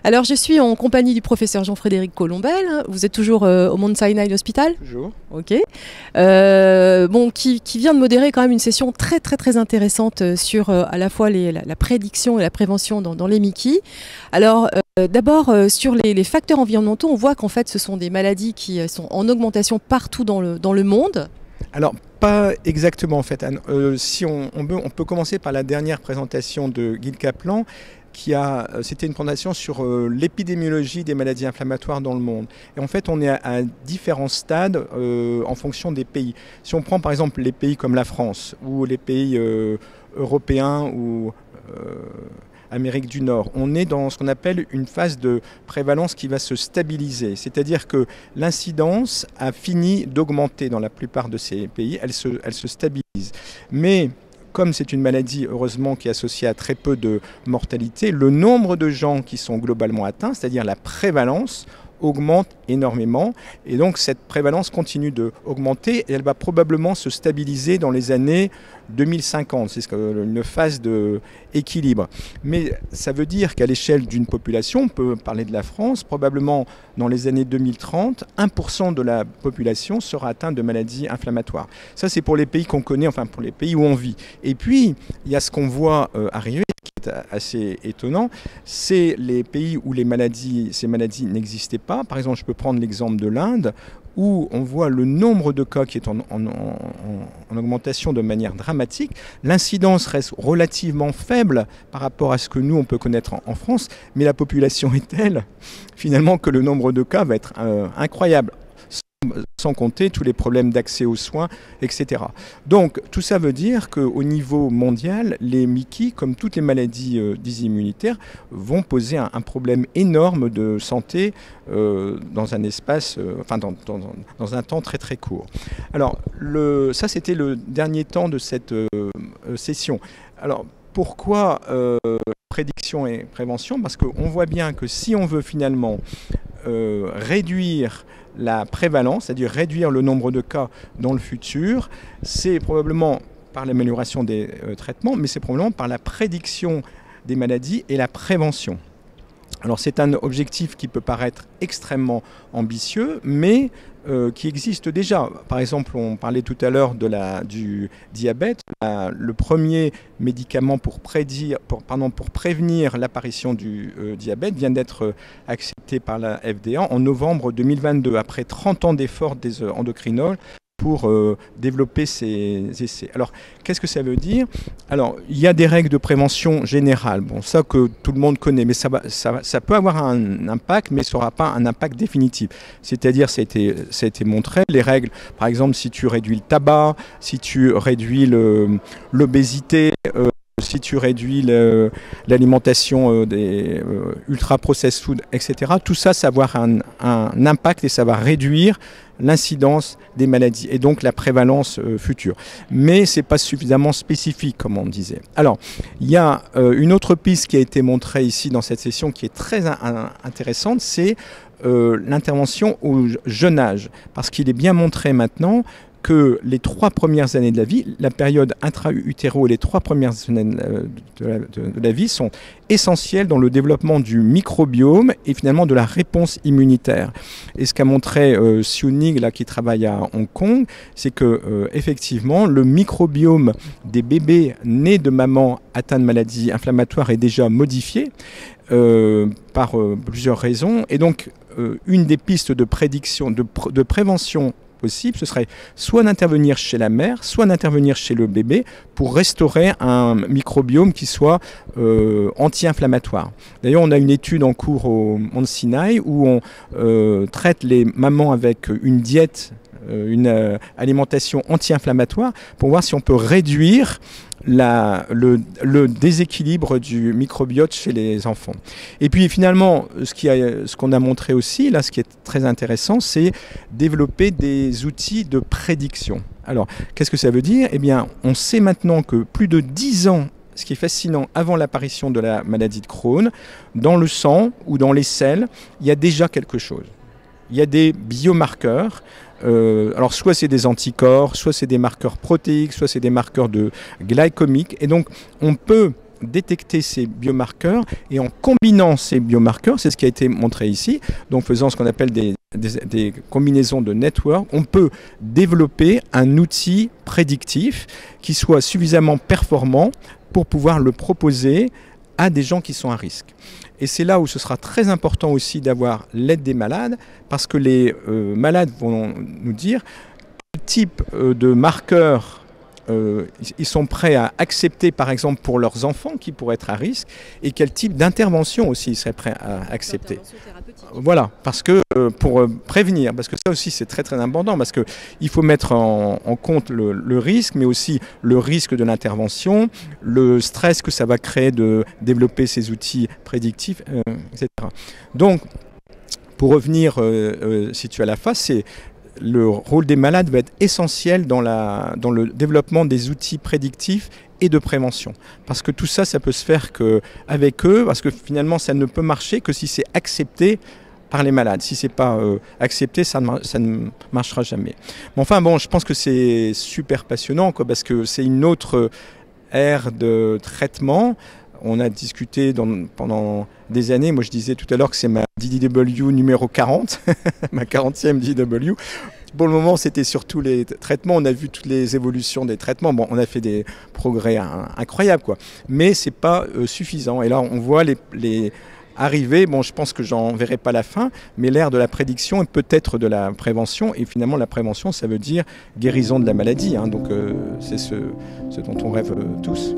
Alors, je suis en compagnie du professeur Jean-Frédéric Colombel. Vous êtes toujours au Mount Sinai Hospital? Toujours. Ok. Qui vient de modérer quand même une session très intéressante sur à la fois la prédiction et la prévention dans les Mickey. Alors, d'abord, sur les facteurs environnementaux, on voit qu'en fait, ce sont des maladies qui sont en augmentation partout dans le monde. Alors, pas exactement en fait, Anne. Si on peut commencer par la dernière présentation de Gil Kaplan, c'était une présentation sur l'épidémiologie des maladies inflammatoires dans le monde. Et en fait, on est à différents stades en fonction des pays. Si on prend par exemple les pays comme la France, ou les pays européens, ou Amérique du Nord, on est dans ce qu'on appelle une phase de prévalence qui va se stabiliser. C'est-à-dire que l'incidence a fini d'augmenter dans la plupart de ces pays, elle se stabilise. Mais comme c'est une maladie, heureusement, qui est associée à très peu de mortalité, le nombre de gens qui sont globalement atteints, c'est-à-dire la prévalence, augmente énormément. Et donc, cette prévalence continue d'augmenter et elle va probablement se stabiliser dans les années 2050. C'est une phase d'équilibre. Mais ça veut dire qu'à l'échelle d'une population, on peut parler de la France, probablement dans les années 2030, 1% de la population sera atteinte de maladies inflammatoires. Ça, c'est pour les pays qu'on connaît, enfin pour les pays où on vit. Et puis, il y a ce qu'on voit arriver, qui est assez étonnant, c'est les pays où ces maladies n'existaient pas. Par exemple, je peux prendre l'exemple de l'Inde, où on voit le nombre de cas qui est en augmentation de manière dramatique. L'incidence reste relativement faible par rapport à ce que nous, on peut connaître en France, mais la population est telle, finalement, que le nombre de cas va être incroyable. Sans compter tous les problèmes d'accès aux soins, etc. Donc, tout ça veut dire qu'au niveau mondial, les Mickey, comme toutes les maladies dites immunitaires, vont poser un problème énorme de santé dans un espace, dans un temps très court. Alors, ça, c'était le dernier temps de cette session. Alors, pourquoi prédiction et prévention? Parce qu'on voit bien que si on veut finalement réduire la prévalence, c'est-à-dire réduire le nombre de cas dans le futur, c'est probablement par l'amélioration des traitements, mais c'est probablement par la prédiction des maladies et la prévention. Alors c'est un objectif qui peut paraître extrêmement ambitieux, mais qui existe déjà. Par exemple, on parlait tout à l'heure du diabète. Le premier médicament pour prévenir l'apparition du diabète vient d'être accepté par la FDA en novembre 2022, après 30 ans d'efforts des endocrinologues pour développer ces essais. Alors, qu'est-ce que ça veut dire? Alors, il y a des règles de prévention générales, bon, ça que tout le monde connaît, mais ça peut avoir un impact, mais ça n'aura pas un impact définitif. C'est-à-dire, ça a été montré, les règles, par exemple, si tu réduis le tabac, si tu réduis l'obésité, si tu réduis l'alimentation des ultra-processed food, etc., tout ça, ça va avoir un impact et ça va réduire l'incidence des maladies et donc la prévalence future. Mais ce n'est pas suffisamment spécifique, comme on disait. Alors, il y a une autre piste qui a été montrée ici dans cette session qui est très intéressante, c'est l'intervention au jeune âge. Parce qu'il est bien montré maintenant que les 3 premières années de la vie, la période intra-utéro et les 3 premières années de la vie sont essentielles dans le développement du microbiome et finalement de la réponse immunitaire. Et ce qu'a montré Siu Ning, là, qui travaille à Hong Kong, c'est que effectivement, le microbiome des bébés nés de mamans atteints de maladies inflammatoires est déjà modifié par plusieurs raisons. Et donc, une des pistes de prédiction, de prévention possible, ce serait soit d'intervenir chez la mère, soit d'intervenir chez le bébé pour restaurer un microbiome qui soit anti-inflammatoire. D'ailleurs, on a une étude en cours au Mount Sinai où on traite les mamans avec une diète, une alimentation anti-inflammatoire pour voir si on peut réduire le déséquilibre du microbiote chez les enfants. Et puis finalement, ce qu'on a montré aussi, là, ce qui est très intéressant, c'est développer des outils de prédiction. Alors, qu'est-ce que ça veut dire? Eh bien, on sait maintenant que plus de 10 ans, ce qui est fascinant, avant l'apparition de la maladie de Crohn, dans le sang ou dans les selles, il y a déjà quelque chose. Il y a des biomarqueurs. Alors soit c'est des anticorps, soit c'est des marqueurs protéiques, soit c'est des marqueurs de glycomiques. Et donc on peut détecter ces biomarqueurs et en combinant ces biomarqueurs, c'est ce qui a été montré ici, donc faisant ce qu'on appelle des combinaisons de network, on peut développer un outil prédictif qui soit suffisamment performant pour pouvoir le proposer à des gens qui sont à risque. Et c'est là où ce sera très important aussi d'avoir l'aide des malades, parce que les malades vont nous dire quel type de marqueurs ils sont prêts à accepter, par exemple pour leurs enfants qui pourraient être à risque, et quel type d'intervention aussi ils seraient prêts à accepter. Voilà, parce que pour prévenir, parce que ça aussi c'est très très important, parce qu'il faut mettre en compte le risque, mais aussi le risque de l'intervention, le stress que ça va créer de développer ces outils prédictifs, etc. Donc, pour revenir, si tu as la face, c'est le rôle des malades va être essentiel dans le développement des outils prédictifs et de prévention. Parce que tout ça, ça peut se faire qu'avec eux, parce que finalement, ça ne peut marcher que si c'est accepté par les malades. Si ce n'est pas accepté, ça ne marchera jamais. Mais enfin, bon, je pense que c'est super passionnant, quoi, parce que c'est une autre ère de traitement. On a discuté pendant des années. Moi, je disais tout à l'heure que c'est ma DDW numéro 40, ma 40e DDW. Pour le moment, c'était surtout les traitements. On a vu toutes les évolutions des traitements. Bon, on a fait des progrès incroyables, quoi. Mais ce n'est pas suffisant. Et là, on voit les arriver. Bon, je pense que j'en verrai pas la fin, mais l'ère de la prédiction et peut-être de la prévention. Et finalement, la prévention, ça veut dire guérison de la maladie. Hein. Donc, c'est ce dont on rêve tous.